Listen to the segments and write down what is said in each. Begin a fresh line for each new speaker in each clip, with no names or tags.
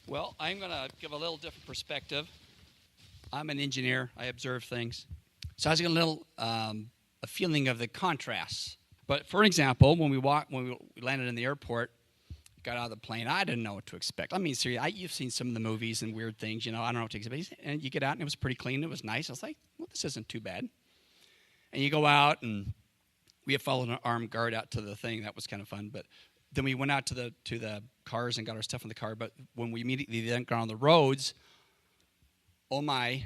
Well, I'm going to give a little different perspective. I'm an engineer. I observe things. So I was getting a little a feeling of the contrasts. But for example, when we landed in the airport, got out of the plane, I didn't know what to expect. I mean, seriously, you've seen some of the movies and weird things, I don't know what to expect. And you get out and it was pretty clean. It was nice. I was like, well, this isn't too bad. And you go out and we had followed an armed guard out to the thing. That was kind of fun. But then we went out to the cars and got our stuff in the car. But when we immediately then got on the roads, oh my.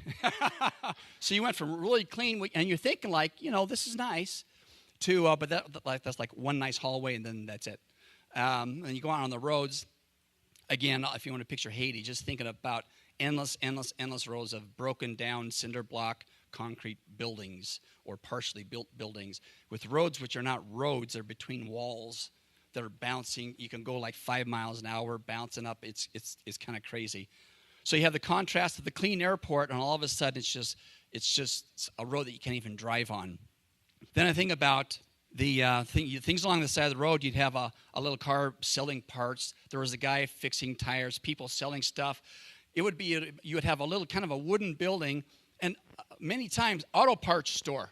So you went from really clean, and you're thinking like, this is nice, to, but that's like one nice hallway and then that's it. And you go out on the roads, again, if you want to picture Haiti, just thinking about endless rows of broken down cinder block concrete buildings or partially built buildings with roads which are not roads, they're between walls that are bouncing. You can go like 5 miles an hour bouncing up. It's kind of crazy. So you have the contrast of the clean airport, and all of a sudden it's just a road that you can't even drive on. Then I think about the things along the side of the road. You'd have a little car selling parts. There was a guy fixing tires, people selling stuff. You would have a little kind of a wooden building, and many times auto parts store.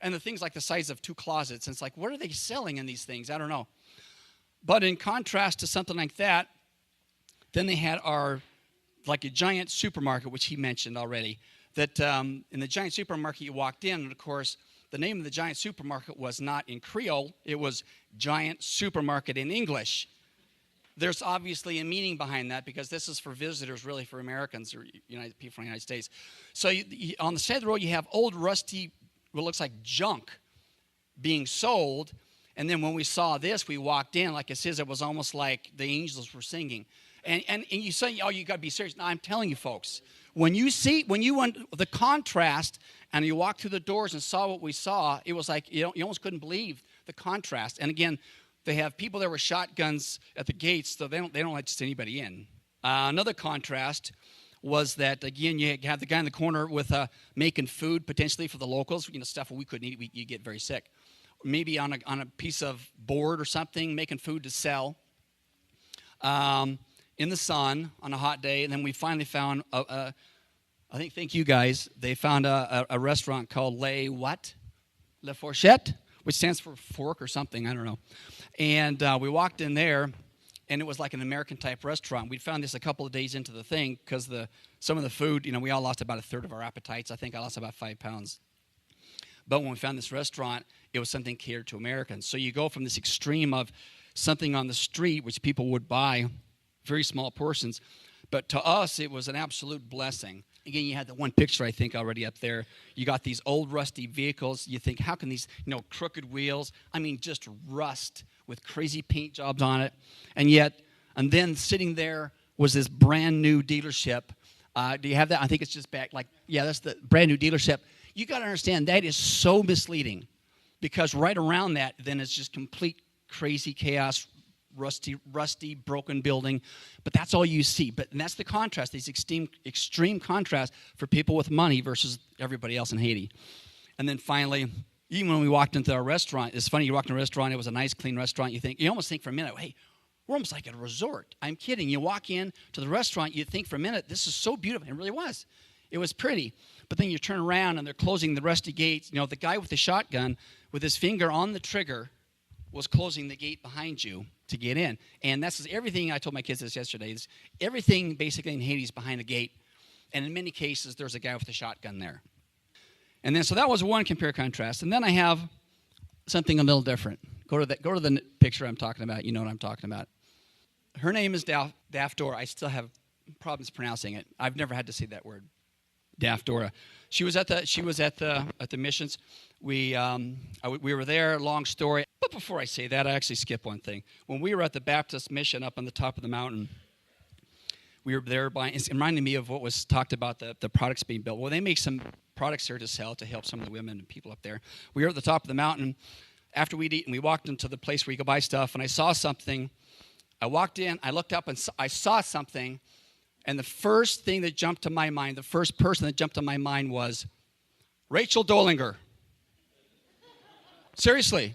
And the things like the size of 2 closets. And it's like, what are they selling in these things? I don't know. But in contrast to something like that, then they had like a giant supermarket, which he mentioned already. That in the giant supermarket you walked in, and of course, the name of the giant supermarket was not in Creole. It was Giant Supermarket in English. There's obviously a meaning behind that because this is for visitors, really for Americans or people from the United States. So on the side of the road, you have old, rusty, what looks like junk being sold. And then when we saw this, we walked in, like it says, it was almost like the angels were singing. And you say, oh, you got to be serious. No, I'm telling you, folks, when you went the contrast and you walked through the doors and saw what we saw, it was like you almost couldn't believe the contrast. And again, they have people there with shotguns at the gates, so they don't let just anybody in. Another contrast was that, again, you have the guy in the corner with making food potentially for the locals, stuff we couldn't eat. You get very sick. Maybe on a piece of board or something, making food to sell. In the sun on a hot day, and then we finally found thank you guys. They found a restaurant called La Fourchette, which stands for fork or something, I don't know. And we walked in there, and it was like an American-type restaurant. We found this a couple of days into the thing because some of the food, we all lost about a third of our appetites. I think I lost about 5 pounds. But when we found this restaurant, it was something catered to Americans. So you go from this extreme of something on the street, which people would buy, very small portions, but to us, it was an absolute blessing. Again, you had the one picture, I think, already up there. You got these old, rusty vehicles. You think, how can these, crooked wheels, just rust with crazy paint jobs on it. And then sitting there was this brand new dealership. Do you have that? I think it's just back, that's the brand new dealership. You got to understand, that is so misleading because right around that, then it's just complete crazy chaos, rusty, broken building, but that's all you see. And that's the contrast, these extreme contrast for people with money versus everybody else in Haiti. And then finally, even when we walked into our restaurant, it's funny, you walked in a restaurant, it was a nice, clean restaurant, you almost think for a minute, hey, we're almost like at a resort. I'm kidding. You walk in to the restaurant, you think for a minute, this is so beautiful. It really was. It was pretty. But then you turn around and they're closing the rusty gates. The guy with the shotgun with his finger on the trigger was closing the gate behind you to get in. And that's everything. I told my kids this yesterday. Everything basically in Haiti is behind the gate. And in many cases, there's a guy with a shotgun there. And then, so that was one compare contrast. And then I have something a little different. Go to the picture I'm talking about. You know what I'm talking about. Her name is Dafdora. I still have problems pronouncing it. I've never had to say that word. Dafdora. She was at the missions. We were there. Long story. But before I say that, I actually skip one thing. When we were at the Baptist mission up on the top of the mountain, we were there it reminded me of what was talked about the products being built. Well, they make some products here to sell to help some of the women and people up there. We were at the top of the mountain after we'd eaten. We walked into the place where you could buy stuff, and I saw something. I walked in. I looked up, and I saw something. And the first thing that jumped to my mind, the first person that jumped to my mind was Rachel Dollinger. Seriously.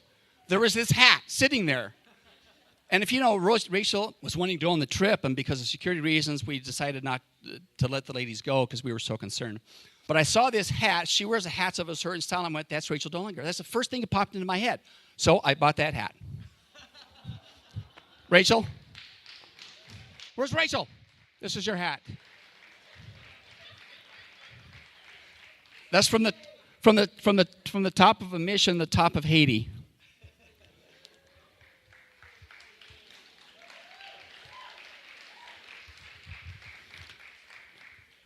There was this hat sitting there. And if you know, Rachel was wanting to go on the trip, and because of security reasons, we decided not to let the ladies go because we were so concerned. But I saw this hat. She wears a hat of a certain style. And I went, that's Rachel Dollinger. That's the first thing that popped into my head. So I bought that hat. Rachel? Where's Rachel? This is your hat. That's from the top of a mission, the top of Haiti.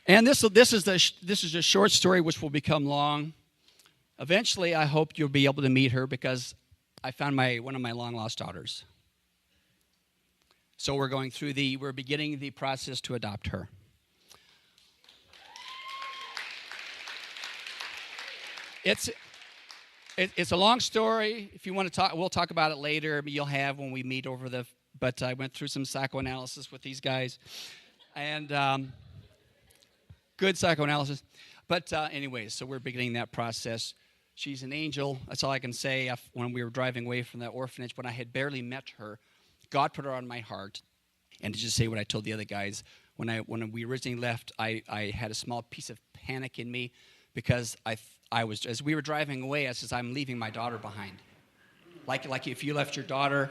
And this is a short story which will become long. Eventually, I hope you'll be able to meet her because I found one of my long lost daughters. So we're beginning the process to adopt her. It's a long story. If you want to talk, we'll talk about it later. You'll have when we meet but I went through some psychoanalysis with these guys, and good psychoanalysis. But anyways, so we're beginning that process. She's an angel. That's all I can say. When we were driving away from that orphanage, when I had barely met her, God put her on my heart. And to just say what I told the other guys, when we originally left, I had a small piece of panic in me because I was, as we were driving away, I says, I'm leaving my daughter behind. Like if you left your daughter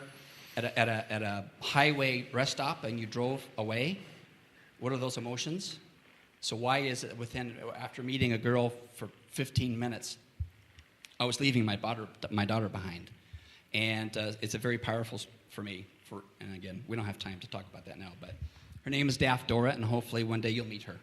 at a highway rest stop and you drove away, what are those emotions? So why is it after meeting a girl for 15 minutes, I was leaving my daughter behind? And it's a very powerful for me. And again, we don't have time to talk about that now, but her name is Daft Dora, and hopefully one day you'll meet her.